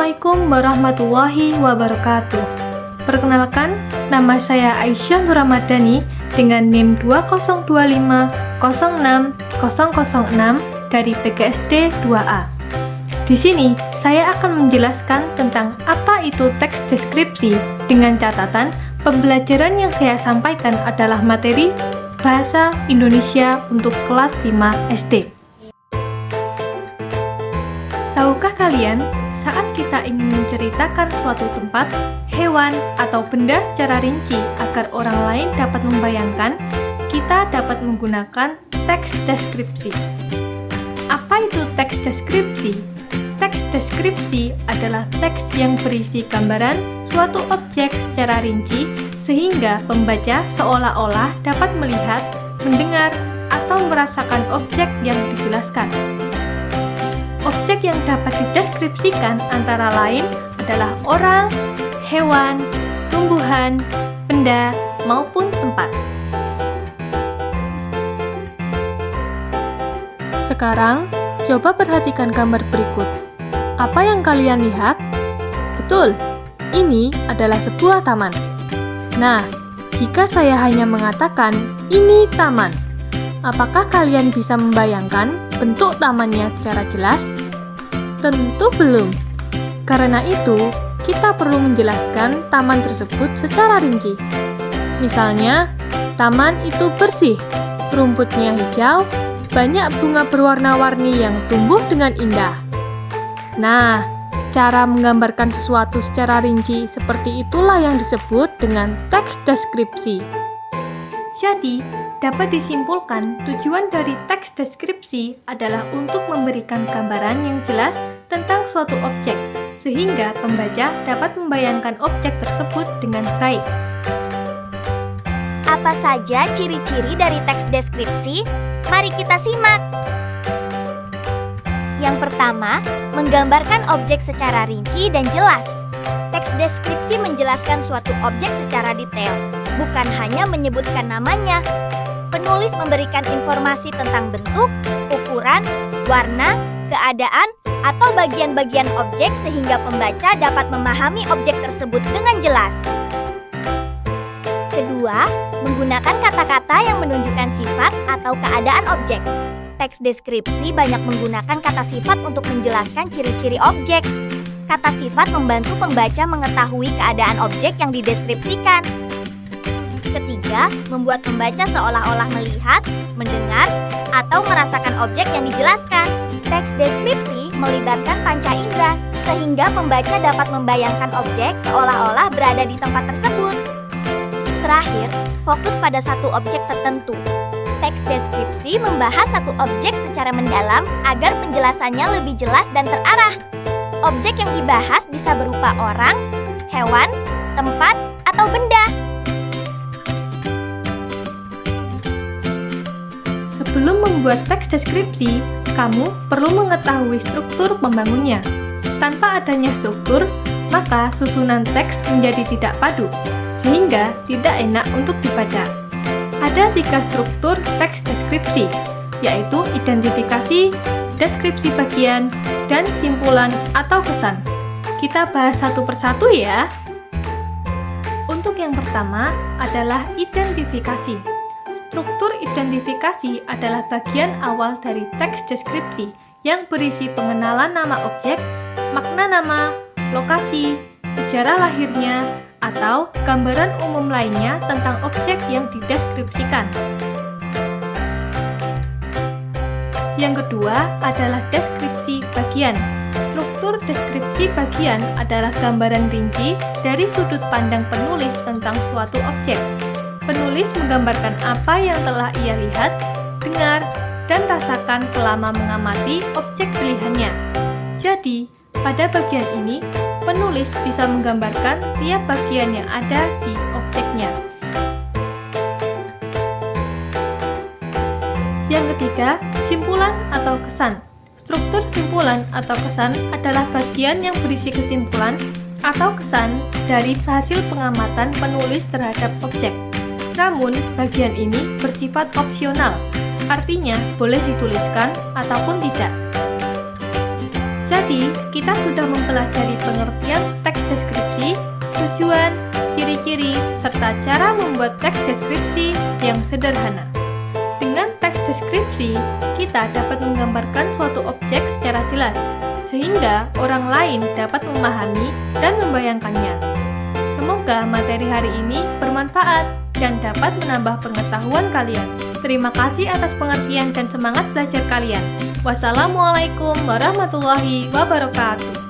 Assalamualaikum warahmatullahi wabarakatuh. Perkenalkan, nama saya Aisyah Nuramadani dengan NIM 202506006 dari PGSD 2A. Di sini, saya akan menjelaskan tentang apa itu teks deskripsi dengan catatan pembelajaran yang saya sampaikan adalah materi Bahasa Indonesia untuk kelas 5 SD. Tahukah kalian, saat kita ingin menceritakan suatu tempat, hewan, atau benda secara rinci agar orang lain dapat membayangkan, kita dapat menggunakan teks deskripsi. Apa itu teks deskripsi? Teks deskripsi adalah teks yang berisi gambaran suatu objek secara rinci sehingga pembaca seolah-olah dapat melihat, mendengar, atau merasakan objek yang dijelaskan. Objek yang dapat dideskripsikan antara lain adalah orang, hewan, tumbuhan, benda, maupun tempat. Sekarang, coba perhatikan gambar berikut. Apa yang kalian lihat? Betul, ini adalah sebuah taman. Nah, jika saya hanya mengatakan, ini taman, apakah kalian bisa membayangkan bentuk tamannya secara jelas? Tentu belum. Karena itu, kita perlu menjelaskan taman tersebut secara rinci. Misalnya, taman itu bersih, rumputnya hijau, banyak bunga berwarna-warni yang tumbuh dengan indah. Nah, cara menggambarkan sesuatu secara rinci seperti itulah yang disebut dengan teks deskripsi. Jadi, dapat disimpulkan tujuan dari teks deskripsi adalah untuk memberikan gambaran yang jelas tentang suatu objek, sehingga pembaca dapat membayangkan objek tersebut dengan baik. Apa saja ciri-ciri dari teks deskripsi? Mari kita simak. Yang pertama, menggambarkan objek secara rinci dan jelas. Teks deskripsi menjelaskan suatu objek secara detail, bukan hanya menyebutkan namanya. Penulis memberikan informasi tentang bentuk, ukuran, warna, keadaan, atau bagian-bagian objek sehingga pembaca dapat memahami objek tersebut dengan jelas. Kedua, menggunakan kata-kata yang menunjukkan sifat atau keadaan objek. Teks deskripsi banyak menggunakan kata sifat untuk menjelaskan ciri-ciri objek. Kata sifat membantu pembaca mengetahui keadaan objek yang dideskripsikan. Ketiga, membuat pembaca seolah-olah melihat, mendengar, atau merasakan objek yang dijelaskan. Teks deskripsi melibatkan panca indera, sehingga pembaca dapat membayangkan objek seolah-olah berada di tempat tersebut. Terakhir, fokus pada satu objek tertentu. Teks deskripsi membahas satu objek secara mendalam agar penjelasannya lebih jelas dan terarah. Objek yang dibahas bisa berupa orang, hewan, tempat, atau benda. Sebelum membuat teks deskripsi, kamu perlu mengetahui struktur pembangunnya. Tanpa adanya struktur, maka susunan teks menjadi tidak padu, sehingga tidak enak untuk dibaca. Ada 3 struktur teks deskripsi, yaitu identifikasi, deskripsi bagian, dan simpulan atau kesan. Kita bahas satu persatu ya. Untuk yang pertama adalah identifikasi. Struktur identifikasi adalah bagian awal dari teks deskripsi yang berisi pengenalan nama objek, makna nama, lokasi, sejarah lahirnya, atau gambaran umum lainnya tentang objek yang dideskripsikan. Yang kedua adalah deskripsi bagian. Struktur deskripsi bagian adalah gambaran rinci dari sudut pandang penulis tentang suatu objek. Penulis menggambarkan apa yang telah ia lihat, dengar, dan rasakan selama mengamati objek pilihannya. Jadi, pada bagian ini, penulis bisa menggambarkan tiap bagian yang ada di objeknya. Yang ketiga, simpulan atau kesan. Struktur simpulan atau kesan adalah bagian yang berisi kesimpulan atau kesan dari hasil pengamatan penulis terhadap objek. Namun, bagian ini bersifat opsional, artinya boleh dituliskan ataupun tidak. Jadi, kita sudah mempelajari pengertian teks deskripsi, tujuan, ciri-ciri, serta cara membuat teks deskripsi yang sederhana. Dengan teks deskripsi, kita dapat menggambarkan suatu objek secara jelas, sehingga orang lain dapat memahami dan membayangkannya. Semoga materi hari ini bermanfaat dan dapat menambah pengetahuan kalian. Terima kasih atas pengertian dan semangat belajar kalian. Wassalamualaikum warahmatullahi wabarakatuh.